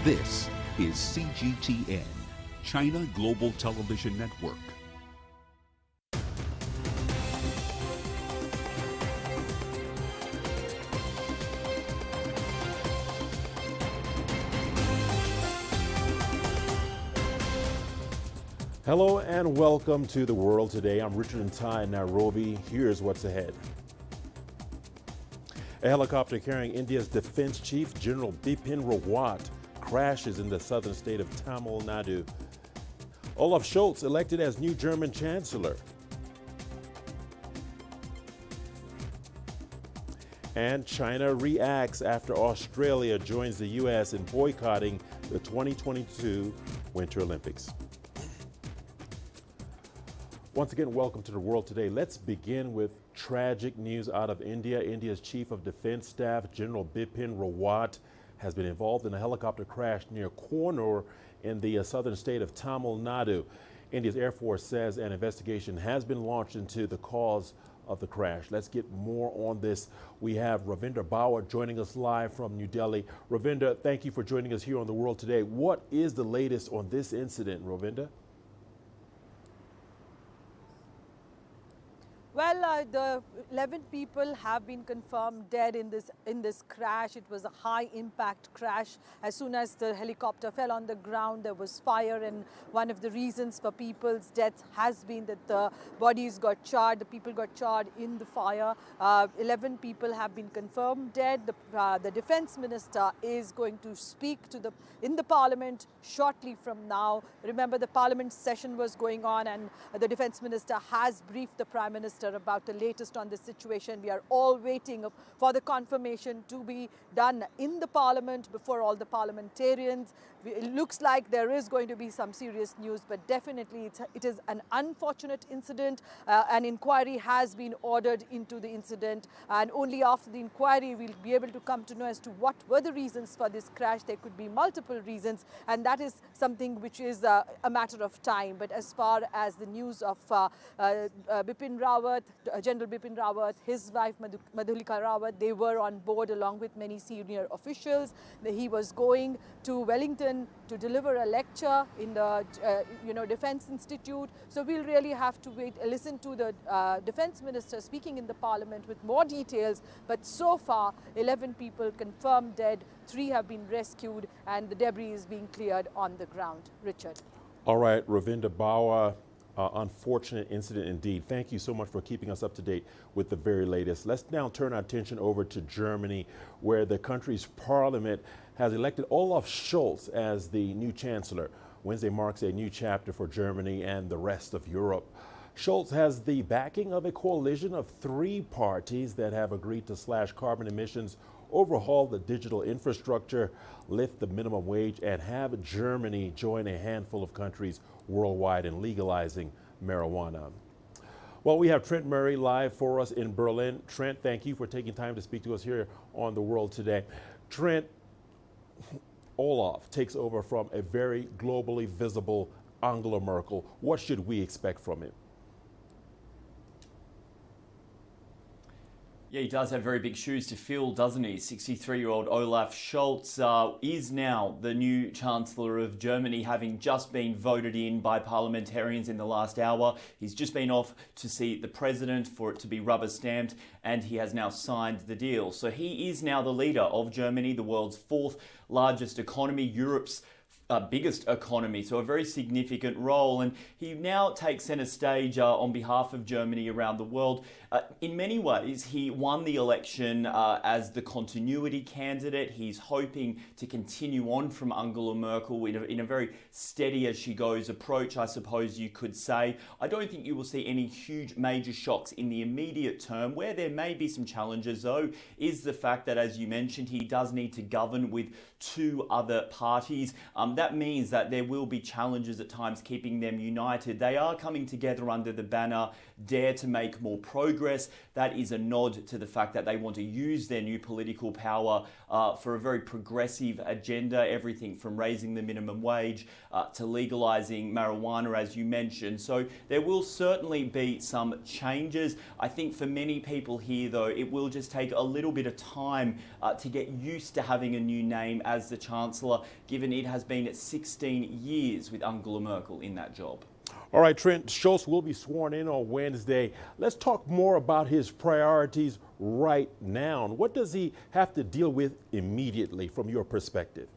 This is CGTN, China Global Television Network. Hello and welcome to The World Today. I'm Richard Nta in Nairobi. Here's what's ahead. A helicopter carrying India's defense chief, General Bipin Rawat, crashes in the southern state of Tamil Nadu. Olaf Scholz elected as new German Chancellor. And China reacts after Australia joins the U.S. in boycotting the 2022 Winter Olympics. Once again, welcome to The World Today. Let's begin with tragic news out of India. India's Chief of Defense Staff, General Bipin Rawat, has been involved in a helicopter crash near Kannur in the southern state of Tamil Nadu. India's Air Force says an investigation has been launched into the cause of the crash. Let's get more on this. We have Ravinder Bauer joining us live from New Delhi. Ravinder, thank you for joining us here on The World Today. What is the latest on this incident, Ravinder? Well, the 11 people have been confirmed dead in this crash. It was a high-impact crash. As soon as the helicopter fell on the ground, there was fire, and one of the reasons for people's deaths has been that the bodies got charred. The people got charred in the fire. 11 people have been confirmed dead. The defense minister is going to speak in the parliament shortly from now. Remember, the parliament session was going on, and the defense minister has briefed the prime minister about the latest on this situation. We are all waiting for the confirmation to be done in the parliament before all the parliamentarians. It looks like there is going to be some serious news, but definitely it is an unfortunate incident. An inquiry has been ordered into the incident, and only after the inquiry we'll be able to come to know as to what were the reasons for this crash. There could be multiple reasons, and that is something which is a matter of time. But as far as the news of Bipin Rawat, General Bipin Rawat, his wife Madhulika Rawat, they were on board along with many senior officials. He was going to Wellington to deliver a lecture in the Defence Institute. So we'll really have to listen to the Defence Minister speaking in the Parliament with more details. But so far, 11 people confirmed dead, 3 have been rescued, and the debris is being cleared on the ground. Richard. All right, Ravinder Bauer. Unfortunate incident indeed. Thank you so much for keeping us up to date with the very latest. Let's now turn our attention over to Germany, where the country's parliament has elected Olaf Scholz as the new chancellor. Wednesday marks a new chapter for Germany and the rest of Europe. Scholz has the backing of a coalition of 3 parties that have agreed to slash carbon emissions, overhaul the digital infrastructure, lift the minimum wage, and have Germany join a handful of countries worldwide in legalizing marijuana. Well, we have Trent Murray live for us in Berlin. Trent, thank you for taking time to speak to us here on The World Today. Trent, Olaf takes over from a very globally visible Angela Merkel. What should we expect from him? Yeah, he does have very big shoes to fill, doesn't he? 63-year-old Olaf Scholz is now the new Chancellor of Germany, having just been voted in by parliamentarians in the last hour. He's just been off to see the president for it to be rubber stamped, and he has now signed the deal. So he is now the leader of Germany, the world's 4th largest economy, Europe's biggest economy, so a very significant role, and he now takes centre stage on behalf of Germany around the world. In many ways, he won the election as the continuity candidate. He's hoping to continue on from Angela Merkel in a very steady as she goes approach, I suppose you could say. I don't think you will see any huge major shocks in the immediate term. Where there may be some challenges, though, is the fact that, as you mentioned, he does need to govern with 2 other parties. That means that there will be challenges at times keeping them united. They are coming together under the banner dare to make more progress. That is a nod to the fact that they want to use their new political power for a very progressive agenda, everything from raising the minimum wage to legalising marijuana, as you mentioned. So there will certainly be some changes. I think for many people here, though, it will just take a little bit of time to get used to having a new name as the Chancellor, given it has been 16 years with Angela Merkel in that job. All right, Trent, Scholz will be sworn in on Wednesday. Let's talk more about his priorities right now. What does he have to deal with immediately from your perspective?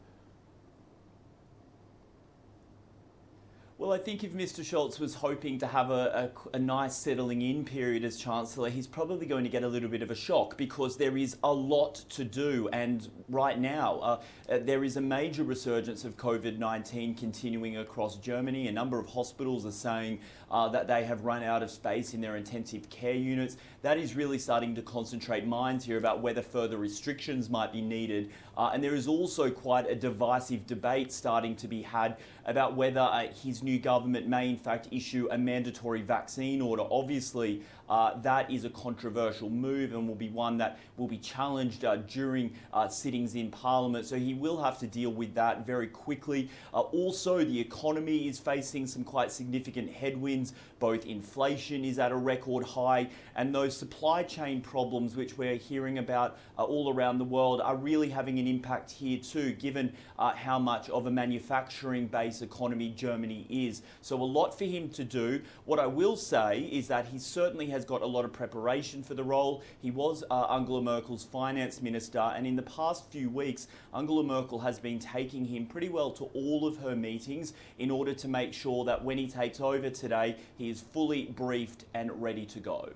Well, I think if Mr. Scholz was hoping to have a nice settling in period as Chancellor, he's probably going to get a little bit of a shock because there is a lot to do. And right now, there is a major resurgence of COVID-19 continuing across Germany. A number of hospitals are saying that they have run out of space in their intensive care units. That is really starting to concentrate minds here about whether further restrictions might be needed. And there is also quite a divisive debate starting to be had about whether his new government may in fact issue a mandatory vaccine order. Obviously, that is a controversial move and will be one that will be challenged during sittings in Parliament. So he will have to deal with that very quickly. Also, the economy is facing some quite significant headwinds. Both inflation is at a record high, and those supply chain problems which we're hearing about all around the world are really having an impact here too, given how much of a manufacturing-based economy Germany is. So a lot for him to do. What I will say is that he certainly has got a lot of preparation for the role. He was Angela Merkel's finance minister, and in the past few weeks, Angela Merkel has been taking him pretty well to all of her meetings in order to make sure that when he takes over today, he is fully briefed and ready to go.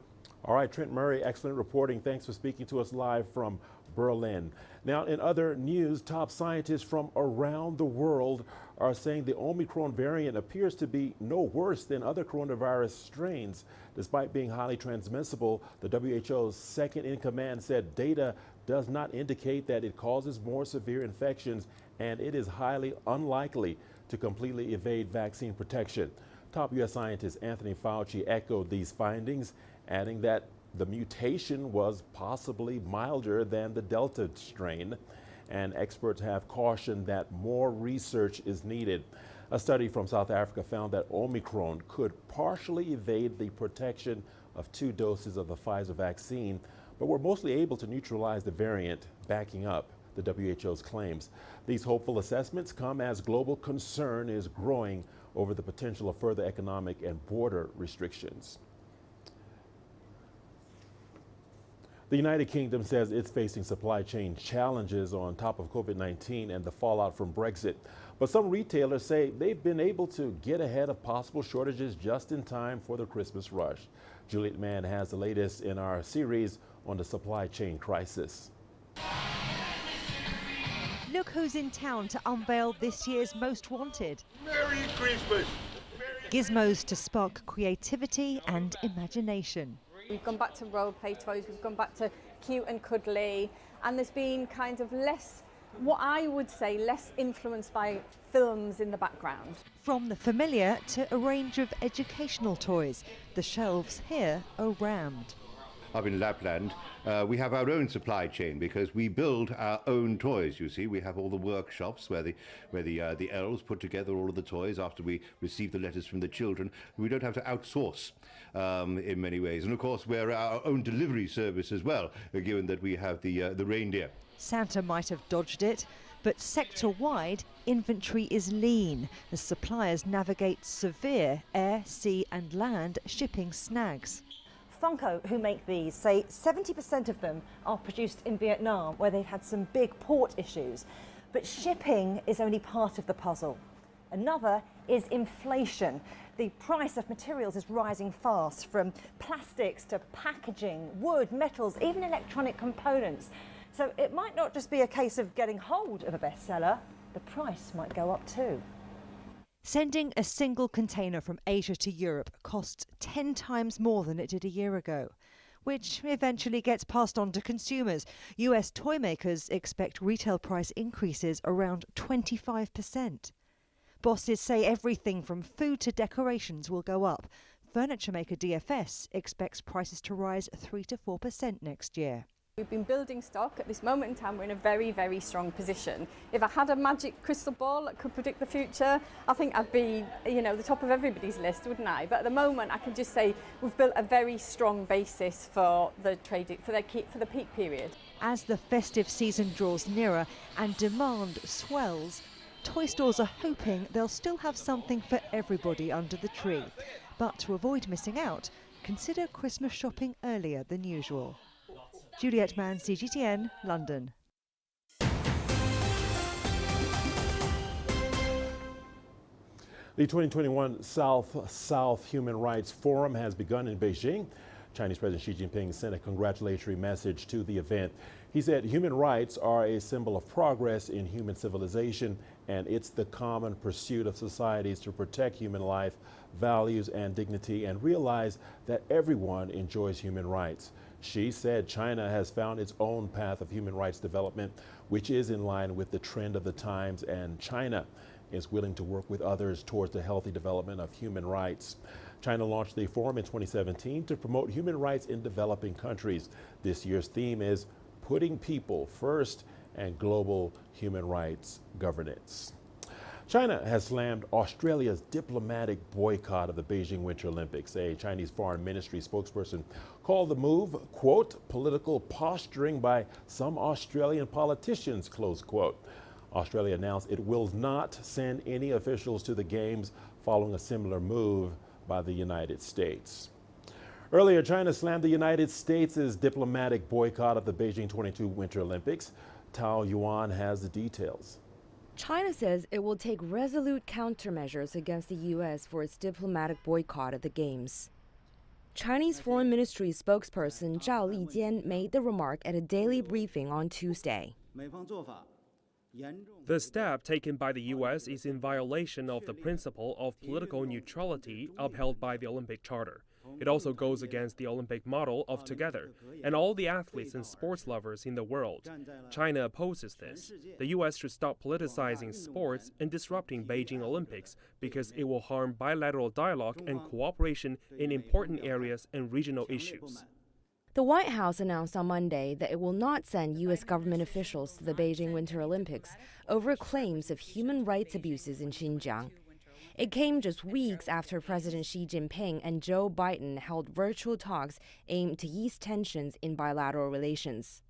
All right, Trent Murray, excellent reporting. Thanks for speaking to us live from Berlin. Now, in other news, top scientists from around the world are saying the Omicron variant appears to be no worse than other coronavirus strains. Despite being highly transmissible, the WHO's second in command said data does not indicate that it causes more severe infections, and it is highly unlikely to completely evade vaccine protection. Top U.S. scientist Anthony Fauci echoed these findings, adding that the mutation was possibly milder than the Delta strain, and experts have cautioned that more research is needed. A study from South Africa found that Omicron could partially evade the protection of 2 doses of the Pfizer vaccine, but were mostly able to neutralize the variant, backing up the WHO's claims. These hopeful assessments come as global concern is growing over the potential of further economic and border restrictions. The United Kingdom says it's facing supply chain challenges on top of COVID-19 and the fallout from Brexit. But some retailers say they've been able to get ahead of possible shortages just in time for the Christmas rush. Juliet Mann has the latest in our series on the supply chain crisis. Look who's in town to unveil this year's most wanted. Merry Christmas! Gizmos to spark creativity and imagination. We've gone back to role play toys, we've gone back to cute and cuddly, and there's been kind of less, what I would say, less influenced by films in the background. From the familiar to a range of educational toys, the shelves here are rammed. Up in Lapland, we have our own supply chain because we build our own toys. You see, we have all the workshops where the elves put together all of the toys after we receive the letters from the children. We don't have to outsource in many ways, and of course we're our own delivery service as well, given that we have the reindeer. Santa might have dodged it, but sector-wide, inventory is lean as suppliers navigate severe air, sea and land shipping snags. Funko, who make these, say 70% of them are produced in Vietnam, where they've had some big port issues. But shipping is only part of the puzzle. Another is inflation. The price of materials is rising fast, from plastics to packaging, wood, metals, even electronic components. So it might not just be a case of getting hold of a bestseller, the price might go up too. Sending a single container from Asia to Europe costs 10 times more than it did a year ago, which eventually gets passed on to consumers. US toy makers expect retail price increases around 25%. Bosses say everything from food to decorations will go up. Furniture maker DFS expects prices to rise 3 to 4% next year. We've been building stock. At this moment in time, we're in a very, very strong position. If I had a magic crystal ball that could predict the future, I think I'd be, the top of everybody's list, wouldn't I? But at the moment, I can just say we've built a very strong basis for the trading, for the peak period. As the festive season draws nearer and demand swells, toy stores are hoping they'll still have something for everybody under the tree. But to avoid missing out, consider Christmas shopping earlier than usual. Juliet Mann, CGTN, London. The 2021 South-South Human Rights Forum has begun in Beijing. Chinese President Xi Jinping sent a congratulatory message to the event. He said human rights are a symbol of progress in human civilization, and it's the common pursuit of societies to protect human life, values, and dignity, and realize that everyone enjoys human rights. Xi said China has found its own path of human rights development, which is in line with the trend of the times, and China is willing to work with others towards the healthy development of human rights. China launched the forum in 2017 to promote human rights in developing countries. This year's theme is Putting People First and Global Human Rights Governance. China has slammed Australia's diplomatic boycott of the Beijing Winter Olympics. A Chinese Foreign Ministry spokesperson called the move, quote, political posturing by some Australian politicians, close quote. Australia announced it will not send any officials to the Games following a similar move by the United States. Earlier, China slammed the United States' diplomatic boycott of the Beijing 22 Winter Olympics. Tao Yuan has the details. China says it will take resolute countermeasures against the U.S. for its diplomatic boycott of the Games. Chinese Foreign Ministry spokesperson Zhao Lijian made the remark at a daily briefing on Tuesday. The step taken by the U.S. is in violation of the principle of political neutrality upheld by the Olympic Charter. It also goes against the Olympic model of together and all the athletes and sports lovers in the world. China opposes this. The U.S. should stop politicizing sports and disrupting Beijing Olympics because it will harm bilateral dialogue and cooperation in important areas and regional issues. The White House announced on Monday that it will not send U.S. government officials to the Beijing Winter Olympics over claims of human rights abuses in Xinjiang. It came just weeks after President Xi Jinping and Joe Biden held virtual talks aimed to ease tensions in bilateral relations.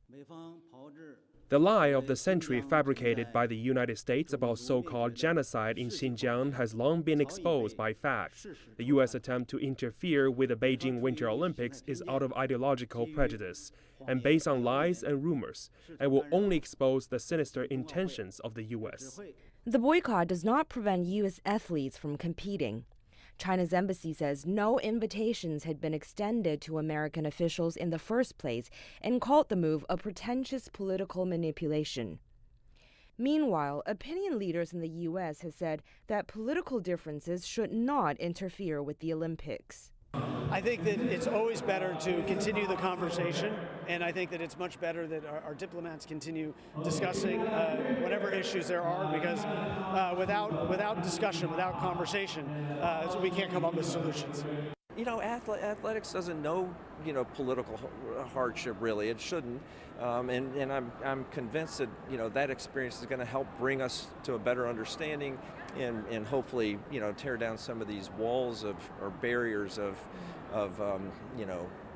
The lie of the century fabricated by the United States about so-called genocide in Xinjiang has long been exposed by facts. The U.S. attempt to interfere with the Beijing Winter Olympics is out of ideological prejudice and based on lies and rumors, and will only expose the sinister intentions of the U.S. The boycott does not prevent U.S. athletes from competing. China's embassy says no invitations had been extended to American officials in the first place and called the move a pretentious political manipulation. Meanwhile, opinion leaders in the U.S. have said that political differences should not interfere with the Olympics. I think that it's always better to continue the conversation, and I think that it's much better that our diplomats continue discussing whatever issues there are, because without discussion, without conversation, we can't come up with solutions. Athletics doesn't know, political hardship, really. It shouldn't. And I'm convinced that, that experience is going to help bring us to a better understanding and hopefully, tear down some of these walls or barriers of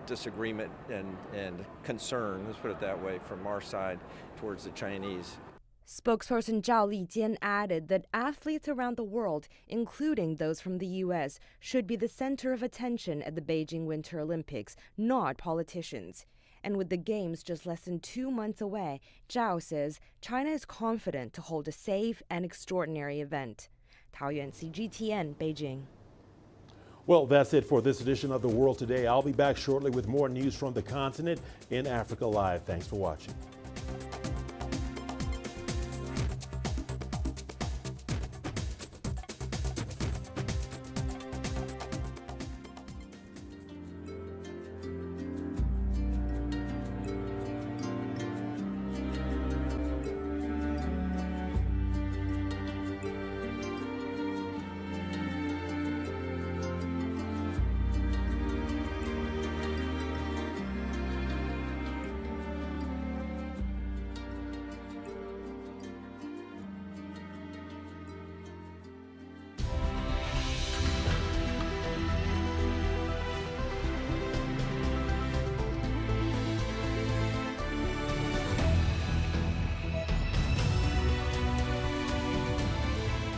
disagreement and concern, let's put it that way, from our side towards the Chinese. Spokesperson Zhao Lijian added that athletes around the world, including those from the U.S., should be the center of attention at the Beijing Winter Olympics, not politicians. And with the Games just less than 2 months away, Zhao says China is confident to hold a safe and extraordinary event. Taoyuan, CGTN, Beijing. Well, that's it for this edition of The World Today. I'll be back shortly with more news from the continent in Africa Live. Thanks for watching.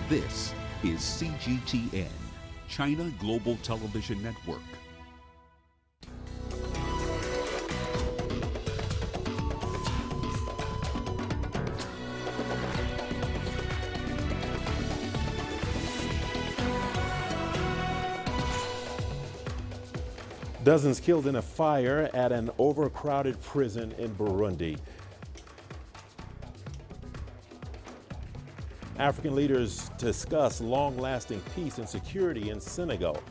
This is CGTN, China Global Television Network. Dozens killed in a fire at an overcrowded prison in Burundi. African leaders discuss long-lasting peace and security in Senegal.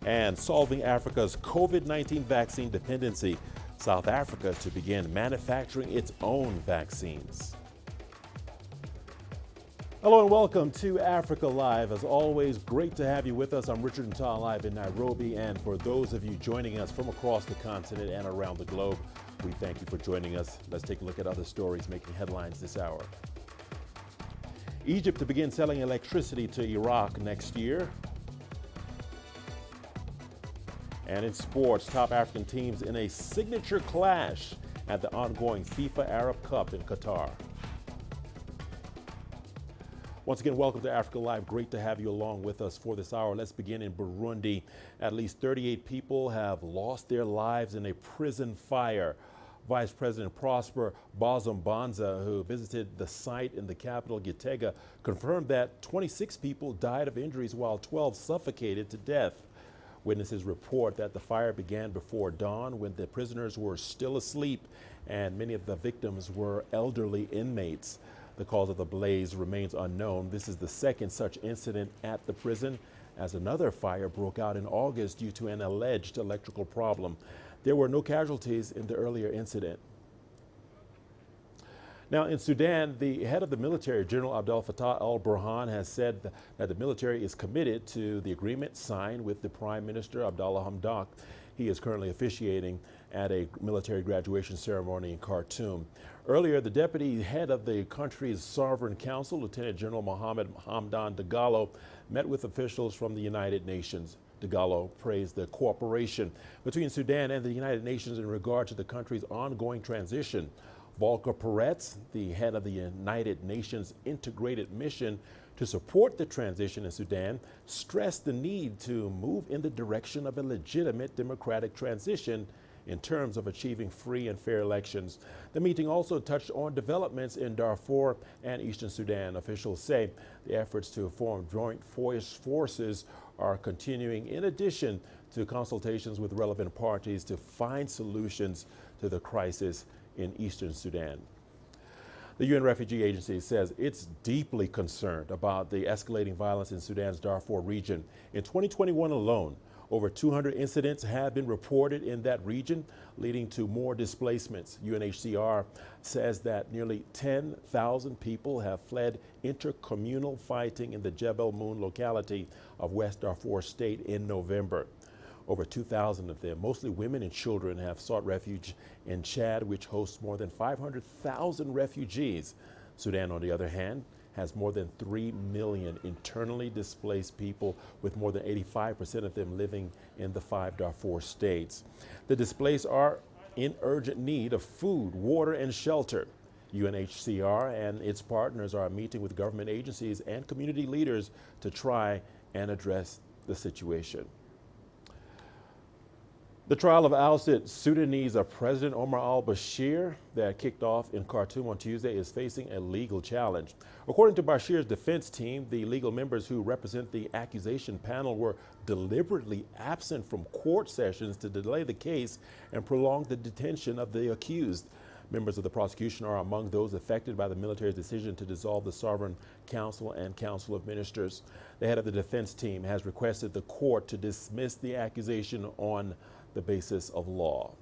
And solving Africa's COVID-19 vaccine dependency. South Africa to begin manufacturing its own vaccines. Hello and welcome to Africa Live. As always, great to have you with us. I'm Richard Nta, live in Nairobi, and for those of you joining us from across the continent and around the globe, we thank you for joining us. Let's take a look at other stories making headlines this hour. Egypt to begin selling electricity to Iraq next year. And in sports, top African teams in a signature clash at the ongoing FIFA Arab Cup in Qatar. Once again, welcome to Africa Live. Great to have you along with us for this hour. Let's begin in Burundi. At least 38 people have lost their lives in a prison fire. Vice President Prosper Bazombanza, who visited the site in the capital, Gitega, confirmed that 26 people died of injuries while 12 suffocated to death. Witnesses report that the fire began before dawn when the prisoners were still asleep, and many of the victims were elderly inmates. The cause of the blaze remains unknown. This is the second such incident at the prison, as another fire broke out in August due to an alleged electrical problem. There were no casualties in the earlier incident. Now in Sudan, the head of the military, General Abdel Fattah al-Burhan, has said that the military is committed to the agreement signed with the Prime Minister, Abdallah Hamdok. He is currently officiating at a military graduation ceremony in Khartoum. Earlier, the deputy head of the country's sovereign council, Lieutenant General Mohammed Hamdan Dagalo, met with officials from the United Nations. Dagalo praised the cooperation between Sudan and the United Nations in regard to the country's ongoing transition. Volker Perez, the head of the United Nations integrated mission to support the transition in Sudan, stressed the need to move in the direction of a legitimate democratic transition in terms of achieving free and fair elections. The meeting also touched on developments in Darfur and Eastern Sudan. Officials say the efforts to form joint forces are continuing, in addition to consultations with relevant parties to find solutions to the crisis in Eastern Sudan. The UN Refugee Agency says it's deeply concerned about the escalating violence in Sudan's Darfur region. In 2021 alone, over 200 incidents have been reported in that region, leading to more displacements. UNHCR says that nearly 10,000 people have fled intercommunal fighting in the Jebel Moon locality of West Darfur State in November. Over 2,000 of them, mostly women and children, have sought refuge in Chad, which hosts more than 500,000 refugees. Sudan, on the other hand, has more than 3 million internally displaced people, with more than 85% of them living in the 5 Darfur states. The displaced are in urgent need of food, water, and shelter. UNHCR and its partners are meeting with government agencies and community leaders to try and address the situation. The trial of ousted Sudanese President Omar al-Bashir that kicked off in Khartoum on Tuesday is facing a legal challenge. According to Bashir's defense team, the legal members who represent the accusation panel were deliberately absent from court sessions to delay the case and prolong the detention of the accused. Members of the prosecution are among those affected by the military's decision to dissolve the Sovereign Council and Council of Ministers. The head of the defense team has requested the court to dismiss the accusation on the basis of law.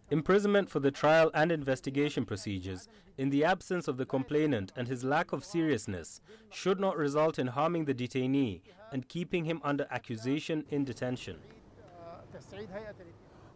Imprisonment for the trial and investigation procedures, in the absence of the complainant and his lack of seriousness, should not result in harming the detainee and keeping him under accusation in detention.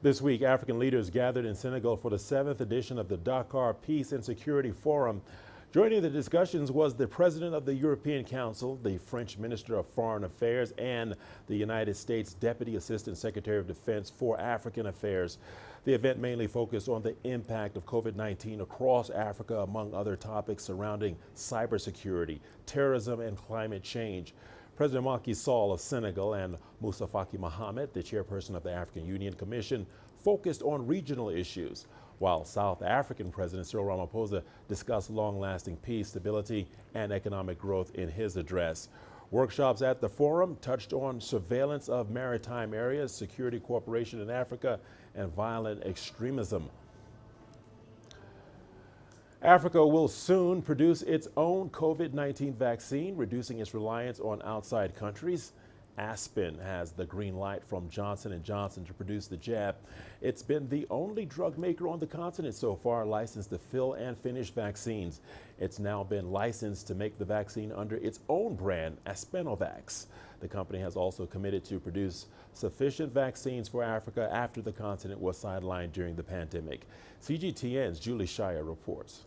This week, African leaders gathered in Senegal for the 7th edition of the Dakar Peace and Security Forum. Joining the discussions was the President of the European Council, the French Minister of Foreign Affairs, and the United States Deputy Assistant Secretary of Defense for African Affairs. The event mainly focused on the impact of COVID-19 across Africa, among other topics surrounding cybersecurity, terrorism, and climate change. President Macky Sall of Senegal and Moussa Faki Mohamed, the chairperson of the African Union Commission, focused on regional issues, while South African President Cyril Ramaphosa discussed long-lasting peace, stability, and economic growth in his address. Workshops at the forum touched on surveillance of maritime areas, security cooperation in Africa, and violent extremism. Africa will soon produce its own COVID-19 vaccine, reducing its reliance on outside countries. Aspen has the green light from Johnson & Johnson to produce the jab. It's been the only drug maker on the continent so far licensed to fill and finish vaccines. It's now been licensed to make the vaccine under its own brand, Aspenovax. The company has also committed to produce sufficient vaccines for Africa after the continent was sidelined during the pandemic. CGTN's Julie Shire reports.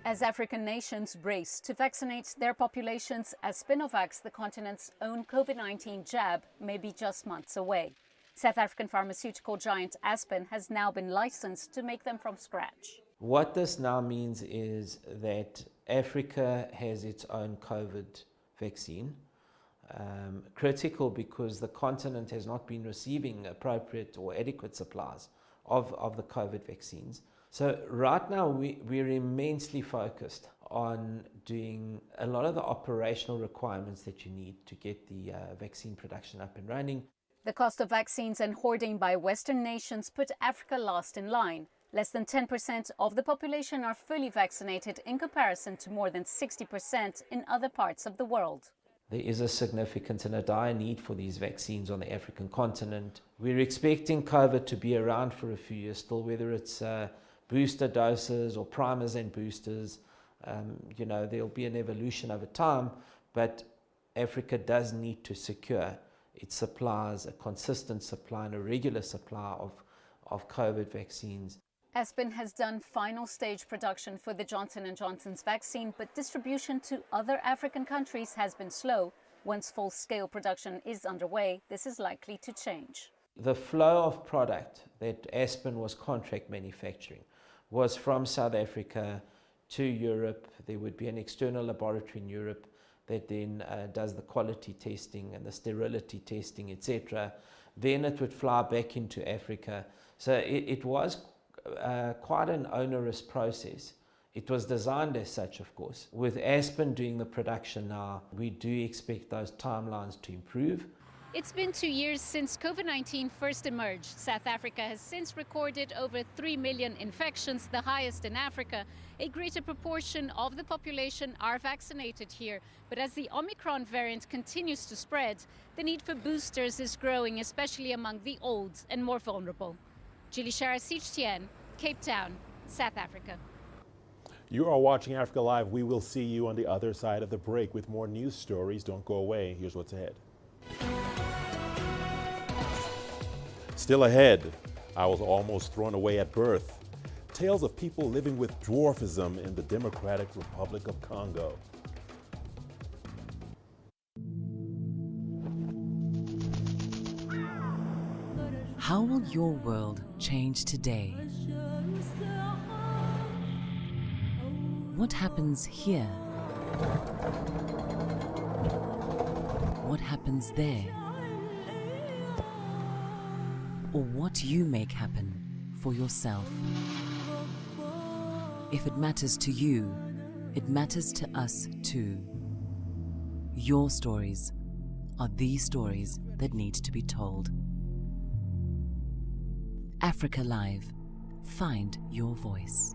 As African nations brace to vaccinate their populations, Aspenovax, the continent's own COVID-19 jab, may be just months away. South African pharmaceutical giant Aspen has now been licensed to make them from scratch. What this now means is that Africa has its own COVID vaccine. Critical because the continent has not been receiving appropriate or adequate supplies of the COVID vaccines. So right now we're immensely focused on doing a lot of the operational requirements that you need to get the vaccine production up and running. The cost of vaccines and hoarding by Western nations put Africa last in line. Less than 10% of the population are fully vaccinated in comparison to more than 60% in other parts of the world. There is a significant and a dire need for these vaccines on the African continent. We're expecting COVID to be around for a few years still, whether it's booster doses or primers and boosters. You know, there'll be an evolution over time, but Africa does need to secure its supplies, a consistent supply and a regular supply of COVID vaccines. Aspen has done final stage production for the Johnson & Johnson's vaccine, but distribution to other African countries has been slow. Once full-scale production is underway, this is likely to change. The flow of product that Aspen was contract manufacturing was from South Africa to Europe. There would be an external laboratory in Europe that then does the quality testing and the sterility testing, etc. Then it would fly back into Africa. So it was quite an onerous process. It was designed as such, of course. With Aspen doing the production now, we do expect those timelines to improve. It's been 2 years since COVID-19 first emerged. South Africa has since recorded over 3 million infections, the highest in Africa. A greater proportion of the population are vaccinated here. But as the Omicron variant continues to spread, the need for boosters is growing, especially among the old and more vulnerable. Julie Shara, CGTN, Cape Town, South Africa. You are watching Africa Live. We will see you on the other side of the break with more news stories. Don't go away. Here's what's ahead. Still ahead, I was almost thrown away at birth. Tales of people living with dwarfism in the Democratic Republic of Congo. How will your world change today? What happens here? What happens there? Or what you make happen for yourself. If it matters to you, it matters to us too. Your stories are the stories that need to be told. Africa Live. Find your voice.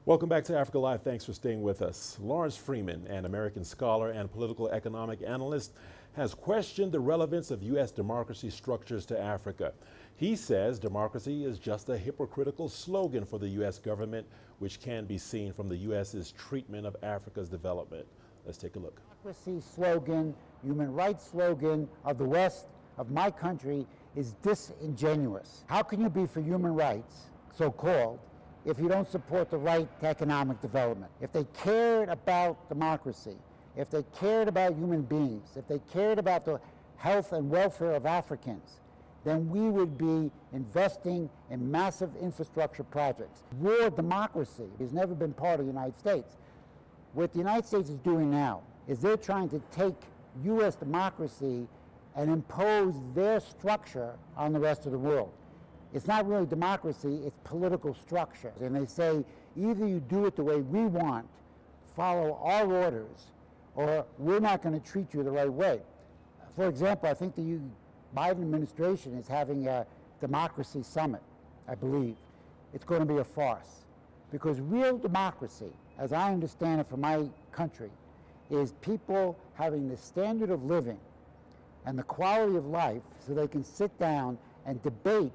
Welcome back to Africa Live. Thanks for staying with us. Lawrence Freeman, an American scholar and political economic analyst, has questioned the relevance of U.S. democracy structures to Africa. He says democracy is just a hypocritical slogan for the U.S. government, which can be seen from the U.S.'s treatment of Africa's development. Let's take a look. Democracy slogan, human rights slogan of the West, of my country, is disingenuous. How can you be for human rights, so-called, if you don't support the right to economic development? If they cared about democracy, if they cared about human beings, if they cared about the health and welfare of Africans, then we would be investing in massive infrastructure projects. Raw democracy has never been part of the United States. What the United States is doing now is they're trying to take U.S. democracy and impose their structure on the rest of the world. It's not really democracy, it's political structure. And they say, either you do it the way we want, follow our orders, or we're not going to treat you the right way. For example, I think the Biden administration is having a democracy summit, I believe. It's going to be a farce. Because real democracy, as I understand it from my country, is people having the standard of living and the quality of life so they can sit down and debate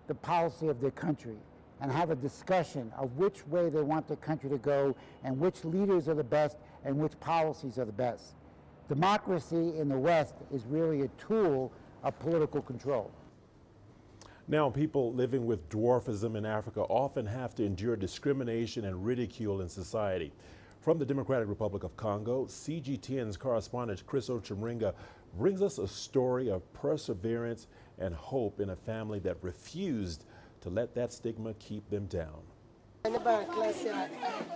the policy of their country and have a discussion of which way they want the country to go and which leaders are the best and which policies are the best. Democracy in the West is really a tool of political control. Now, people living with dwarfism in Africa often have to endure discrimination and ridicule in society. From the Democratic Republic of Congo, CGTN's correspondent Chris Ochemringa brings us a story of perseverance and hope in a family that refused to let that stigma keep them down.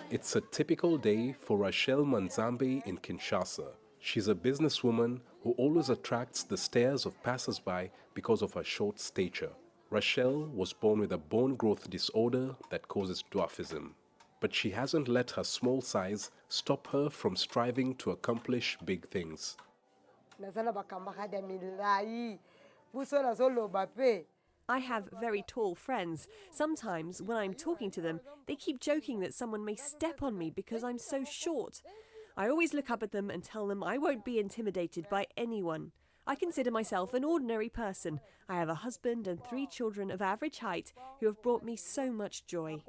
It's a typical day for Rachel Manzambe in Kinshasa. She's a businesswoman who always attracts the stares of passers-by because of her short stature. Rachel was born with a bone growth disorder that causes dwarfism. But she hasn't let her small size stop her from striving to accomplish big things. I have very tall friends. Sometimes when I'm talking to them, they keep joking that someone may step on me because I'm so short. I always look up at them and tell them I won't be intimidated by anyone. I consider myself an ordinary person. I have a husband and 3 children of average height who have brought me so much joy.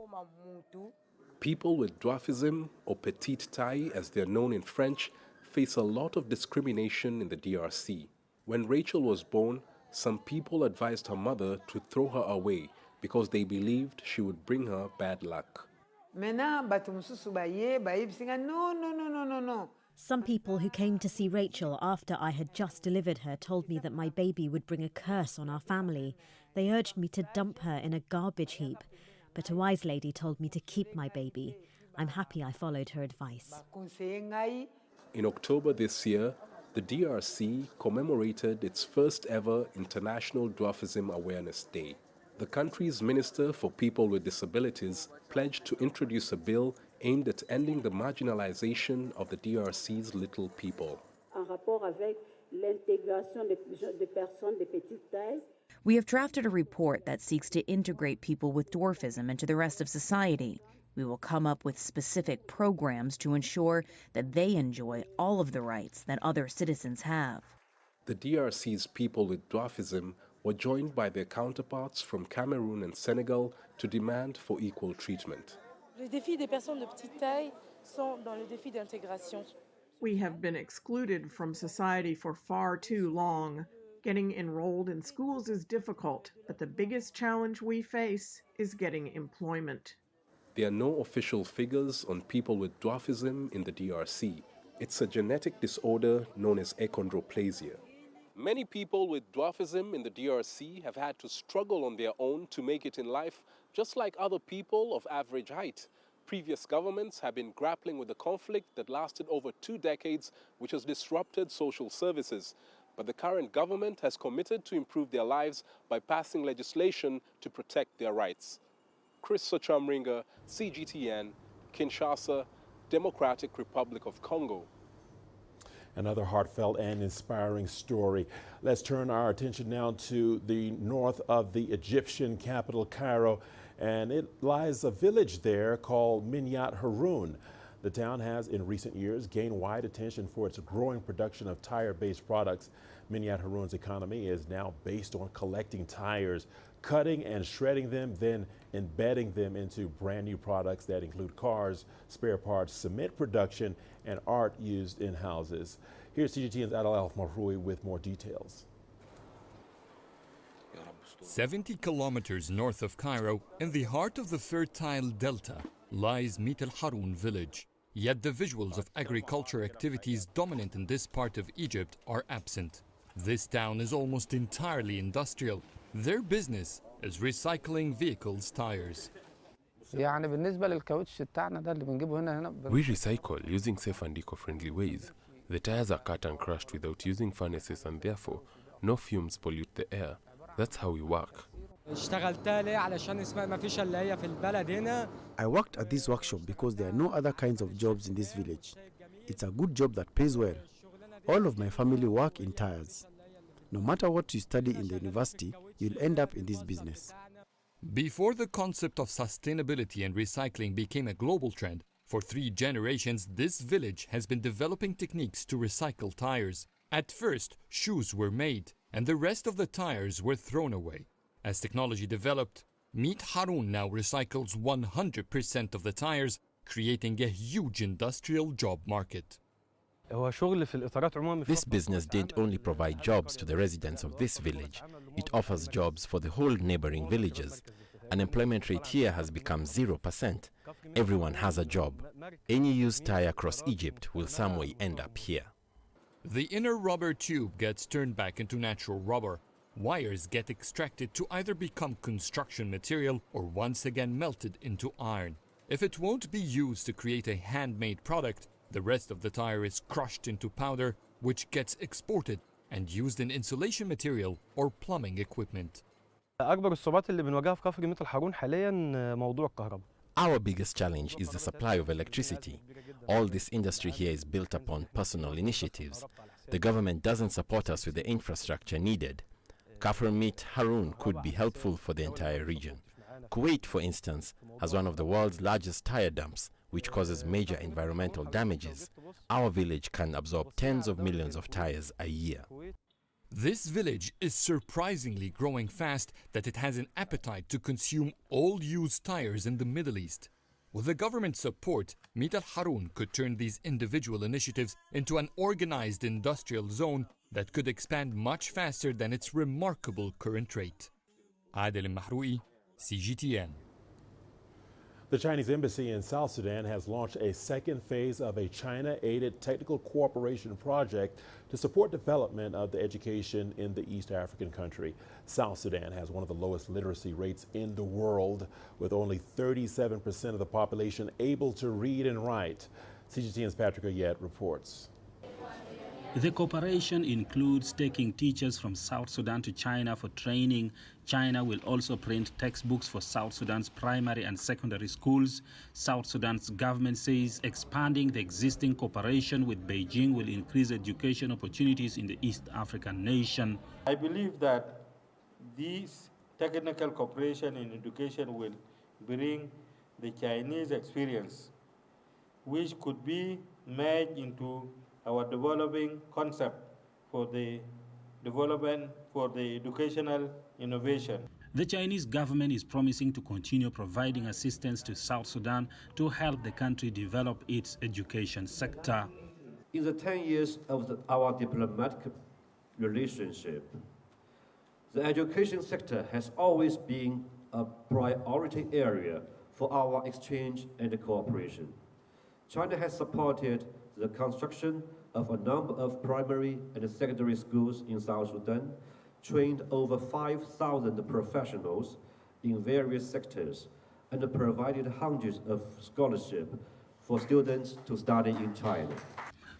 People with dwarfism, or petite taille as they're known in French, face a lot of discrimination in the DRC. When Rachel was born, some people advised her mother to throw her away because they believed she would bring her bad luck. Some people who came to see Rachel after I had just delivered her told me that my baby would bring a curse on our family. They urged me to dump her in a garbage heap, but a wise lady told me to keep my baby. I'm happy I followed her advice. In October this year, the DRC commemorated its first ever International Dwarfism Awareness Day. The country's Minister for People with Disabilities pledged to introduce a bill aimed at ending the marginalization of the DRC's little people. We have drafted a report that seeks to integrate people with dwarfism into the rest of society. We will come up with specific programs to ensure that they enjoy all of the rights that other citizens have. The DRC's people with dwarfism were joined by their counterparts from Cameroon and Senegal to demand for equal treatment. We have been excluded from society for far too long. Getting enrolled in schools is difficult, but the biggest challenge we face is getting employment. There are no official figures on people with dwarfism in the DRC. It's a genetic disorder known as achondroplasia. Many people with dwarfism in the DRC have had to struggle on their own to make it in life, just like other people of average height. Previous governments have been grappling with the conflict that lasted over 2 decades, which has disrupted social services. But the current government has committed to improve their lives by passing legislation to protect their rights. Chris Ochemringa, CGTN, Kinshasa, Democratic Republic of Congo. Another heartfelt and inspiring story. Let's turn our attention now to the north of the Egyptian capital, Cairo, and it lies a village there called Minyat Haroun. The town has in recent years gained wide attention for its growing production of tire-based products. Minyat Haroun's economy is now based on collecting tires, cutting and shredding them, then embedding them into brand new products that include cars, spare parts, cement production, and art used in houses. Here's CGTN's Adel Al-Marhoui with more details. 70 kilometers north of Cairo, in the heart of the fertile delta, lies Mit El Haroun village. Yet the visuals of agriculture activities dominant in this part of Egypt are absent. This town is almost entirely industrial. Their business is recycling vehicles' tires. We recycle using safe and eco-friendly ways. The tires are cut and crushed without using furnaces, and therefore no fumes pollute the air. That's how we work. I worked at this workshop because there are no other kinds of jobs in this village. It's a good job that pays well. All of my family work in tires. No matter what you study in the university, you'll end up in this business. Before the concept of sustainability and recycling became a global trend, for 3 generations this village has been developing techniques to recycle tires. At first, shoes were made, and the rest of the tires were thrown away. As technology developed, Mit Haroun now recycles 100% of the tires, creating a huge industrial job market. This business didn't only provide jobs to the residents of this village, it offers jobs for the whole neighboring villages. Unemployment rate here has become 0%. Everyone has a job. Any used tire across Egypt will some way end up here. The inner rubber tube gets turned back into natural rubber. Wires get extracted to either become construction material or once again melted into iron. If it won't be used to create a handmade product, the rest of the tire is crushed into powder, which gets exported and used in insulation material or plumbing equipment. Our biggest challenge is the supply of electricity. All this industry here is built upon personal initiatives. The government doesn't support us with the infrastructure needed. Kafr Mit Haroun could be helpful for the entire region. Kuwait, for instance, has one of the world's largest tire dumps, which causes major environmental damages. Our village can absorb tens of millions of tires a year. This village is surprisingly growing fast that it has an appetite to consume all used tires in the Middle East. With the government support, Mit El Haroun could turn these individual initiatives into an organized industrial zone that could expand much faster than its remarkable current rate. Adel Al-Marhoui, CGTN. The Chinese embassy in South Sudan has launched a second phase of a China-aided technical cooperation project to support development of the education in the East African country. South Sudan has one of the lowest literacy rates in the world, with only 37% of the population able to read and write. CGTN's Patrick Ayette reports. The cooperation includes taking teachers from South Sudan to China for training. China will also print textbooks for South Sudan's primary and secondary schools. South Sudan's government says expanding the existing cooperation with Beijing will increase education opportunities in the East African nation. I believe that this technical cooperation in education will bring the Chinese experience, which could be merged into our developing concept for the development for the educational innovation. The Chinese government is promising to continue providing assistance to South Sudan to help the country develop its education sector. In the 10 years of our diplomatic relationship, the education sector has always been a priority area for our exchange and cooperation. China has supported the construction of a number of primary and secondary schools in South Sudan, trained over 5,000 professionals in various sectors, and provided hundreds of scholarships for students to study in China.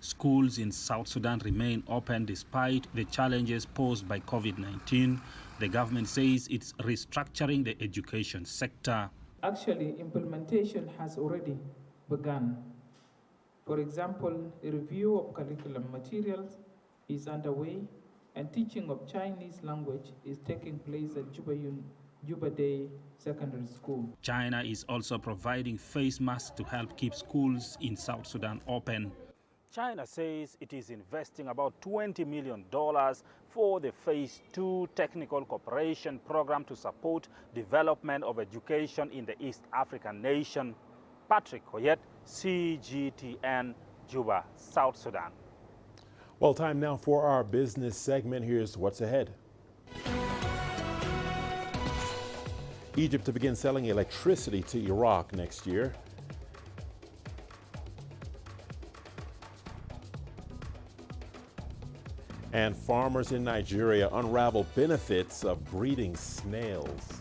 Schools in South Sudan remain open despite the challenges posed by COVID-19. The government says it's restructuring the education sector. Actually, implementation has already begun. For example, a review of curriculum materials is underway, and teaching of Chinese language is taking place at Juba Juba Day Secondary School. China is also providing face masks to help keep schools in South Sudan open. China says it is investing about $20 million for the Phase 2 Technical Cooperation Program to support development of education in the East African nation. Patrick Hoyet, CGTN, Juba, South Sudan. Well, time now for our business segment. Here's what's ahead. Egypt to begin selling electricity to Iraq next year. And farmers in Nigeria unravel benefits of breeding snails.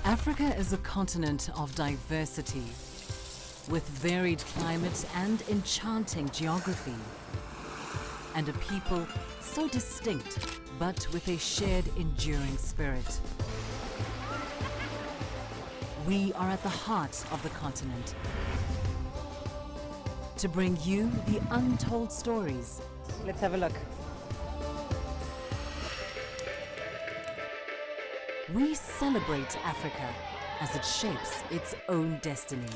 Africa is a continent of diversity, with varied climates and enchanting geography, and a people so distinct, but with a shared enduring spirit. We are at the heart of the continent to bring you the untold stories. Let's have a look. We celebrate Africa as it shapes its own destiny.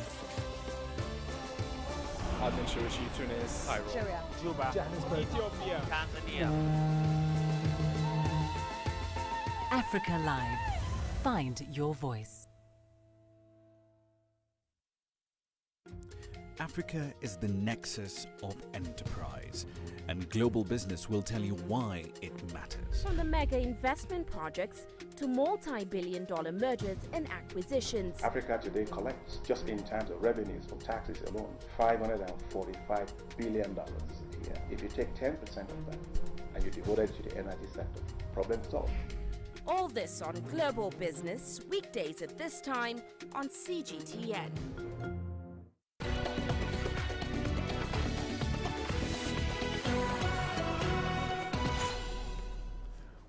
Tunis, Syria, Juba, Ethiopia, Tanzania. Africa Live. Find your voice. Africa is the nexus of enterprise, and global business will tell you why it matters. From the mega investment projects to multi-billion-dollar mergers and acquisitions. Africa today collects, just in terms of revenues from taxes alone, $545 billion a year. If you take 10% of that and you devote it to the energy sector, problem solved. All this on Global Business, weekdays at this time on CGTN.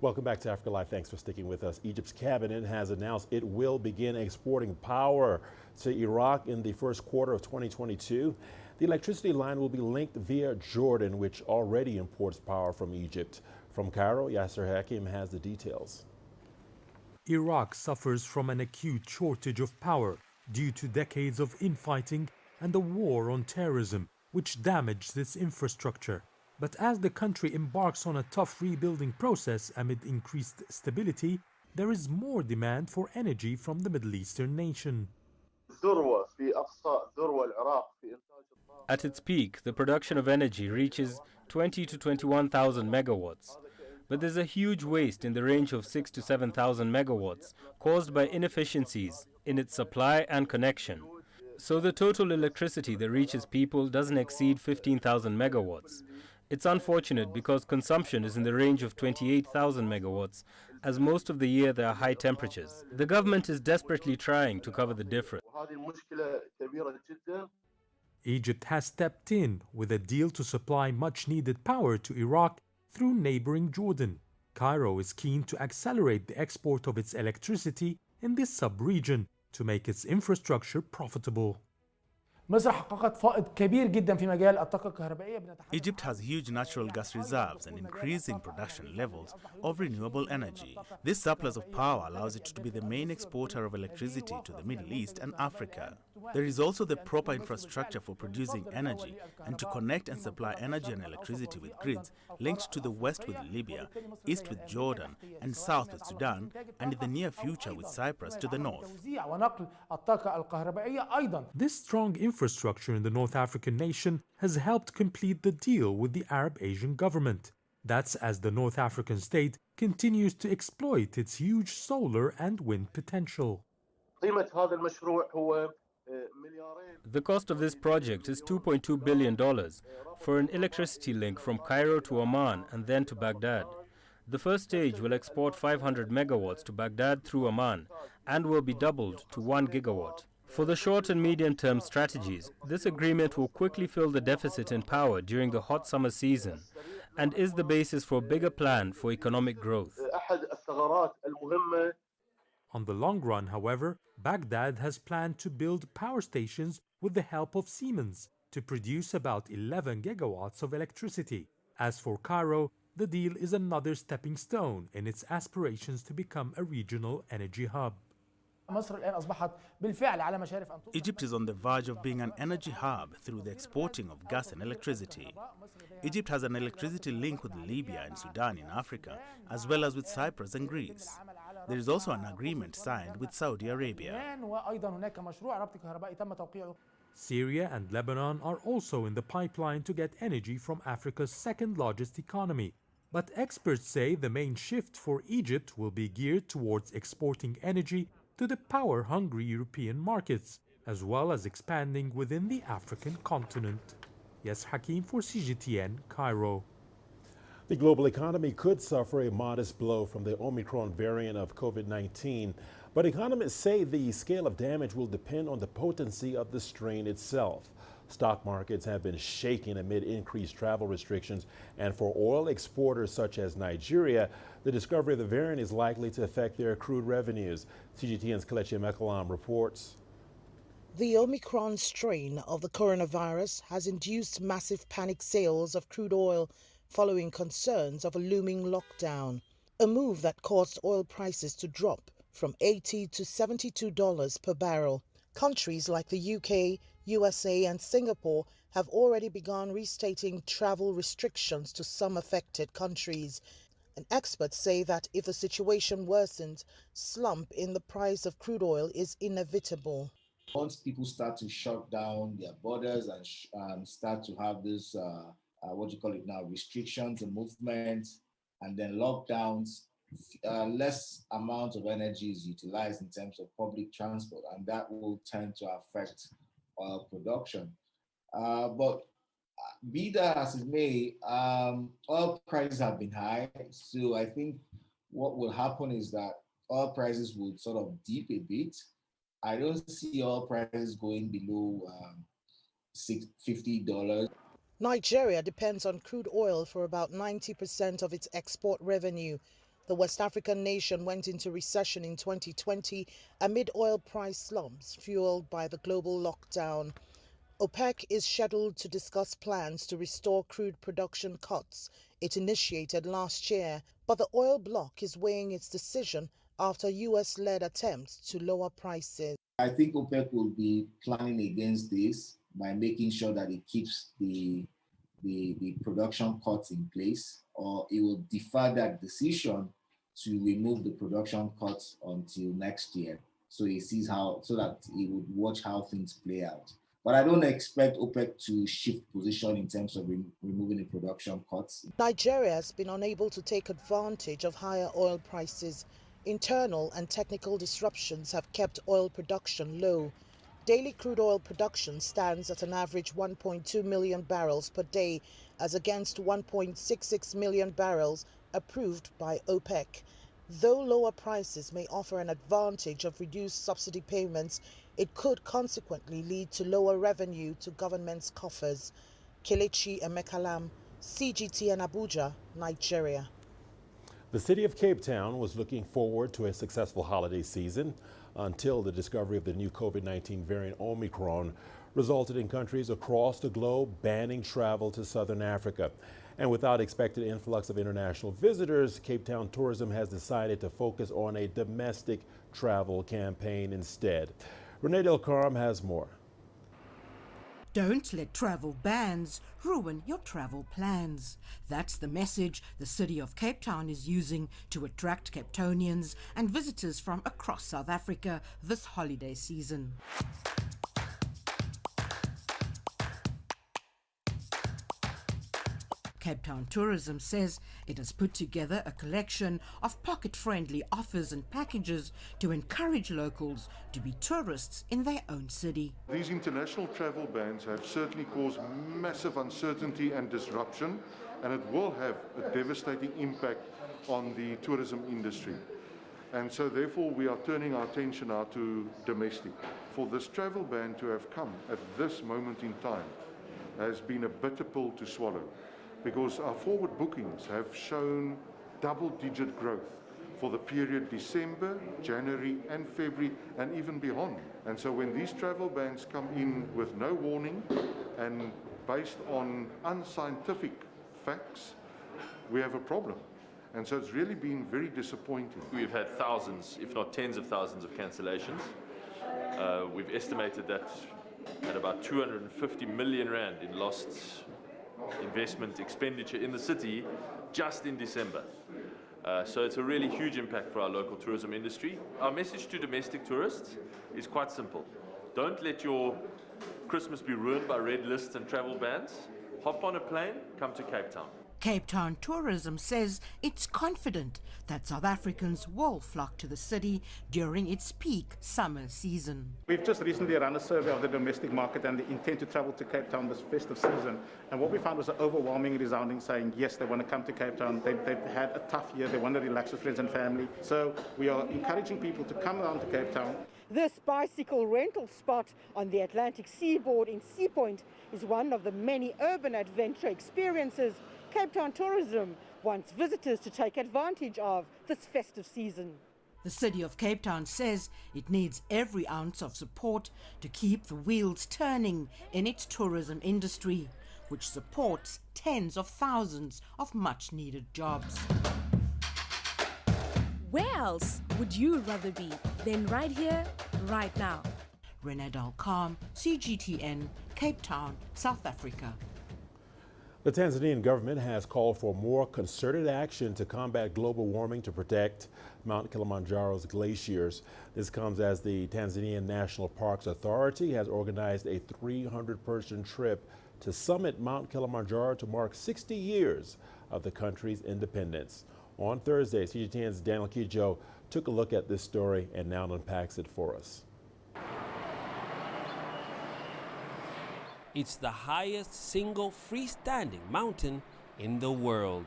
Welcome back to Africa Live. Thanks for sticking with us. Egypt's cabinet has announced it will begin exporting power to Iraq in the first quarter of 2022. The electricity line will be linked via Jordan, which already imports power from Egypt. From Cairo, Yasser Hakim has the details. Iraq suffers from an acute shortage of power due to decades of infighting and the war on terrorism, which damaged its infrastructure. But as the country embarks on a tough rebuilding process amid increased stability, there is more demand for energy from the Middle Eastern nation. At its peak, the production of energy reaches 20 to 21,000 megawatts. But there's a huge waste in the range of 6 to 7,000 megawatts caused by inefficiencies in its supply and connection. So the total electricity that reaches people doesn't exceed 15,000 megawatts. It's unfortunate because consumption is in the range of 28,000 megawatts, as most of the year there are high temperatures. The government is desperately trying to cover the difference. Egypt has stepped in with a deal to supply much-needed power to Iraq through neighboring Jordan. Cairo is keen to accelerate the export of its electricity in this sub-region to make its infrastructure profitable. Egypt has huge natural gas reserves and increasing production levels of renewable energy. This surplus of power allows it to be the main exporter of electricity to the Middle East and Africa. There is also the proper infrastructure for producing energy and to connect and supply energy and electricity with grids linked to the west with Libya, east with Jordan, and south with Sudan, and in the near future with Cyprus to the north. This strong infrastructure in the North African nation has helped complete the deal with the Arab Asian government. That's as the North African state continues to exploit its huge solar and wind potential. The cost of this project is $2.2 billion for an electricity link from Cairo to Oman and then to Baghdad. The first stage will export 500 megawatts to Baghdad through Oman and will be doubled to 1 gigawatt. For the short and medium-term strategies, this agreement will quickly fill the deficit in power during the hot summer season and is the basis for a bigger plan for economic growth. On the long run, however, Baghdad has planned to build power stations with the help of Siemens, to produce about 11 gigawatts of electricity. As for Cairo, the deal is another stepping stone in its aspirations to become a regional energy hub. Egypt is on the verge of being an energy hub through the exporting of gas and electricity. Egypt has an electricity link with Libya and Sudan in Africa, as well as with Cyprus and Greece. There is also an agreement signed with Saudi Arabia. Syria and Lebanon are also in the pipeline to get energy from Africa's second-largest economy. But experts say the main shift for Egypt will be geared towards exporting energy to the power-hungry European markets, as well as expanding within the African continent. Yes, Hakim for CGTN, Cairo. The global economy could suffer a modest blow from the Omicron variant of COVID-19, but economists say the scale of damage will depend on the potency of the strain itself. Stock markets have been shaking amid increased travel restrictions, and for oil exporters such as Nigeria, the discovery of the variant is likely to affect their accrued revenues. CGTN's Kelechi Mekalam reports. The Omicron strain of the coronavirus has induced massive panic sales of crude oil following concerns of a looming lockdown, a move that caused oil prices to drop from $80 to $72 per barrel. Countries like the UK, USA and Singapore have already begun restating travel restrictions to some affected countries. And experts say that if the situation worsens, slump in the price of crude oil is inevitable. Once people start to shut down their borders and start to have this, restrictions and movements, and then lockdowns, less amount of energy is utilized in terms of public transport, and that will tend to affect oil production. But be that as it may, oil prices have been high. So I think what will happen is that oil prices will sort of dip a bit. I don't see oil prices going below $50. Nigeria depends on crude oil for about 90% of its export revenue. The West African nation went into recession in 2020 amid oil price slumps fueled by the global lockdown. OPEC is scheduled to discuss plans to restore crude production cuts it initiated last year, but the oil bloc is weighing its decision after US-led attempts to lower prices. I think OPEC will be planning against this by making sure that it keeps the production cuts in place, or it will defer that decision to remove the production cuts until next year. So he sees so that he would watch how things play out. But I don't expect OPEC to shift position in terms of removing the production cuts. Nigeria has been unable to take advantage of higher oil prices. Internal and technical disruptions have kept oil production low. Daily crude oil production stands at an average 1.2 million barrels per day, as against 1.66 million barrels approved by OPEC. Though lower prices may offer an advantage of reduced subsidy payments, it could consequently lead to lower revenue to government's coffers. Kelechi Emekalam, CGTN Abuja, Nigeria. The city of Cape Town was looking forward to a successful holiday season until the discovery of the new COVID-19 variant Omicron resulted in countries across the globe banning travel to southern Africa. And without expected influx of international visitors, Cape Town tourism has decided to focus on a domestic travel campaign instead. Renee Del Carme has more. Don't let travel bans ruin your travel plans. That's the message the city of Cape Town is using to attract Cape Townians and visitors from across South Africa this holiday season. Cape Town Tourism says it has put together a collection of pocket-friendly offers and packages to encourage locals to be tourists in their own city. These international travel bans have certainly caused massive uncertainty and disruption, and it will have a devastating impact on the tourism industry. And so therefore we are turning our attention now to domestic. For this travel ban to have come at this moment in time has been a bitter pill to swallow, because our forward bookings have shown double-digit growth for the period December, January and February and even beyond. And so when these travel bans come in with no warning and based on unscientific facts, we have a problem. And so it's really been very disappointing. We've had thousands, if not tens of thousands of cancellations. We've estimated that at about 250 million rand in lost investment expenditure in the city just in December. So it's a really huge impact for our local tourism industry. Our message to domestic tourists is quite simple. Don't let your Christmas be ruined by red lists and travel bans. Hop on a plane, come to Cape Town. Cape Town Tourism says it's confident that South Africans will flock to the city during its peak summer season. We've just recently run a survey of the domestic market and the intent to travel to Cape Town this festive season. And what we found was an overwhelming resounding saying, yes, they want to come to Cape Town. They've had a tough year. They want to relax with friends and family. So we are encouraging people to come down to Cape Town. This bicycle rental spot on the Atlantic seaboard in Sea Point is one of the many urban adventure experiences Cape Town Tourism wants visitors to take advantage of this festive season. The city of Cape Town says it needs every ounce of support to keep the wheels turning in its tourism industry, which supports tens of thousands of much-needed jobs. Where else would you rather be than right here, right now? Renee Dalcom, CGTN, Cape Town, South Africa. The Tanzanian government has called for more concerted action to combat global warming to protect Mount Kilimanjaro's glaciers. This comes as the Tanzanian National Parks Authority has organized a 300-person trip to summit Mount Kilimanjaro to mark 60 years of the country's independence. On Thursday, CGTN's Daniel Kijo took a look at this story and now unpacks it for us. It's the highest single freestanding mountain in the world,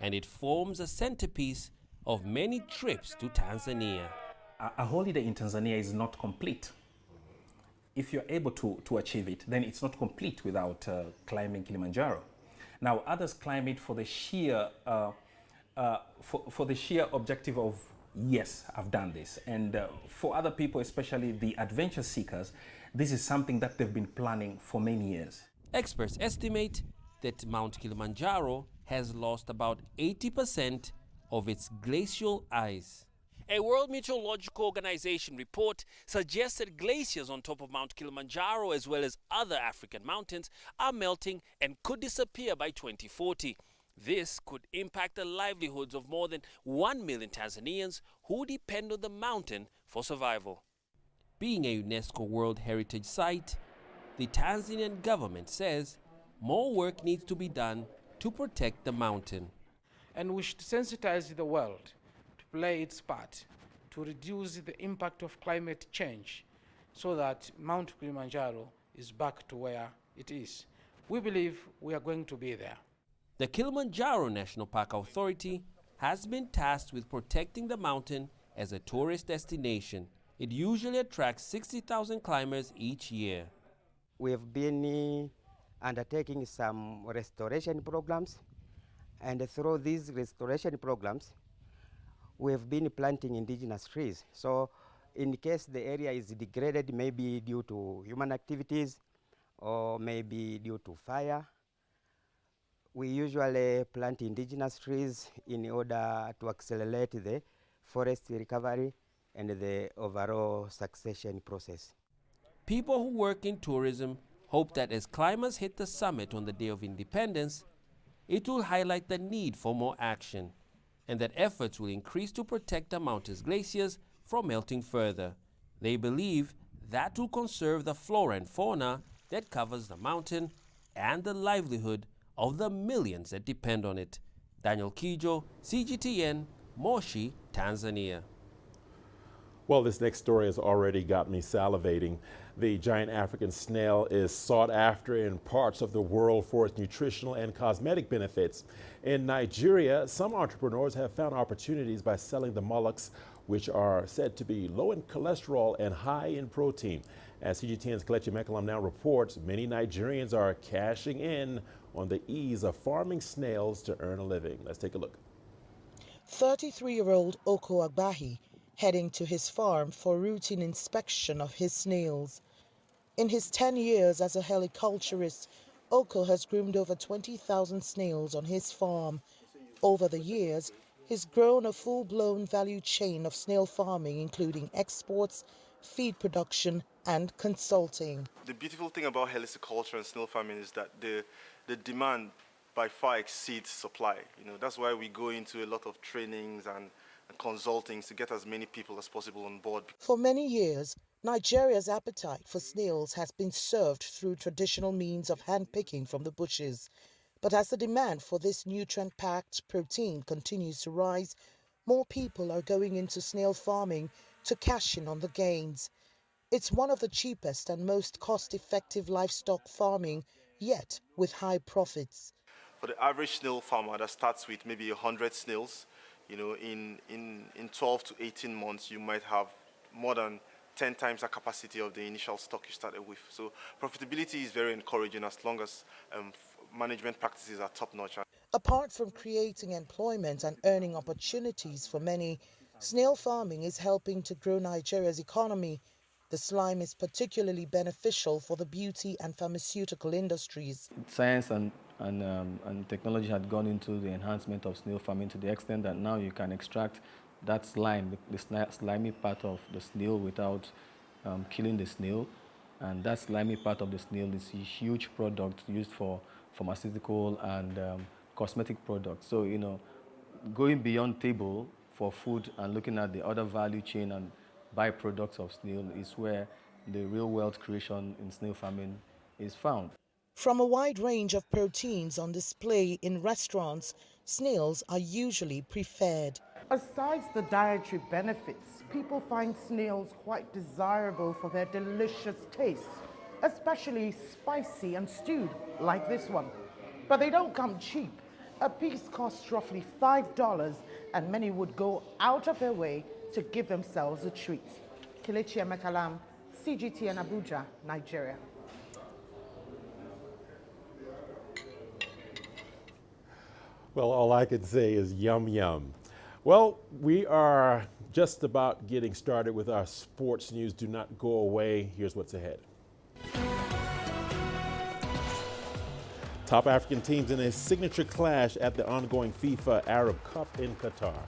and it forms a centerpiece of many trips to Tanzania. A holiday in Tanzania is not complete. If you're able to achieve it, then it's not complete without climbing Kilimanjaro. Now, others climb it for the sheer objective of, yes, I've done this. And for other people, especially the adventure seekers, this is something that they've been planning for many years. Experts estimate that Mount Kilimanjaro has lost about 80% of its glacial ice. A World Meteorological Organization report suggests that glaciers on top of Mount Kilimanjaro, as well as other African mountains, are melting and could disappear by 2040. This could impact the livelihoods of more than 1 million Tanzanians who depend on the mountain for survival. Being a UNESCO World Heritage Site, the Tanzanian government says more work needs to be done to protect the mountain. And we should sensitize the world to play its part to reduce the impact of climate change so that Mount Kilimanjaro is back to where it is. We believe we are going to be there. The Kilimanjaro National Park Authority has been tasked with protecting the mountain as a tourist destination. It usually attracts 60,000 climbers each year. We have been undertaking some restoration programs, and through these restoration programs, we have been planting indigenous trees. So in case the area is degraded, maybe due to human activities or maybe due to fire, we usually plant indigenous trees in order to accelerate the forest recovery and the overall succession process. People who work in tourism hope that as climbers hit the summit on the Day of Independence, it will highlight the need for more action, and that efforts will increase to protect the mountain's glaciers from melting further. They believe that will conserve the flora and fauna that covers the mountain and the livelihood of the millions that depend on it. Daniel Kijo, CGTN, Moshi, Tanzania. Well, this next story has already got me salivating. The giant African snail is sought after in parts of the world for its nutritional and cosmetic benefits. In Nigeria, some entrepreneurs have found opportunities by selling the mollusks, which are said to be low in cholesterol and high in protein. As CGTN's Kelechi Mekalam now reports, many Nigerians are cashing in on the ease of farming snails to earn a living. Let's take a look. 33-year-old Oko Agbahi heading to his farm for routine inspection of his snails. In his 10 years as a heliculturist, Oko has groomed over 20,000 snails on his farm. Over the years, he's grown a full-blown value chain of snail farming, including exports, feed production, and consulting. The beautiful thing about heliculture and snail farming is that the demand by far exceeds supply. That's why we go into a lot of trainings and consultings to get as many people as possible on board. For many years, Nigeria's appetite for snails has been served through traditional means of handpicking from the bushes. But as the demand for this nutrient-packed protein continues to rise, more people are going into snail farming to cash in on the gains. It's one of the cheapest and most cost-effective livestock farming, yet with high profits. For the average snail farmer that starts with maybe 100 snails, in 12 to 18 months, you might have more than 10 times the capacity of the initial stock you started with. So profitability is very encouraging as long as management practices are top-notch. Apart from creating employment and earning opportunities for many, snail farming is helping to grow Nigeria's economy. The slime is particularly beneficial for the beauty and pharmaceutical industries. Science and technology had gone into the enhancement of snail farming to the extent that now you can extract that slime, the slimy part of the snail without killing the snail. And that slimy part of the snail is a huge product used for pharmaceutical and cosmetic products. So, going beyond table for food and looking at the other value chain and byproducts of snail is where the real wealth creation in snail farming is found. From a wide range of proteins on display in restaurants, snails are usually preferred. Aside the dietary benefits, people find snails quite desirable for their delicious taste, especially spicy and stewed, like this one. But they don't come cheap. A piece costs roughly $5, and many would go out of their way to give themselves a treat. Kelechi Emekalam, CGTN Abuja, Nigeria. Well, all I can say is yum, yum. Well, we are just about getting started with our sports news. Do not go away. Here's what's ahead. Top African teams in a signature clash at the ongoing FIFA Arab Cup in Qatar.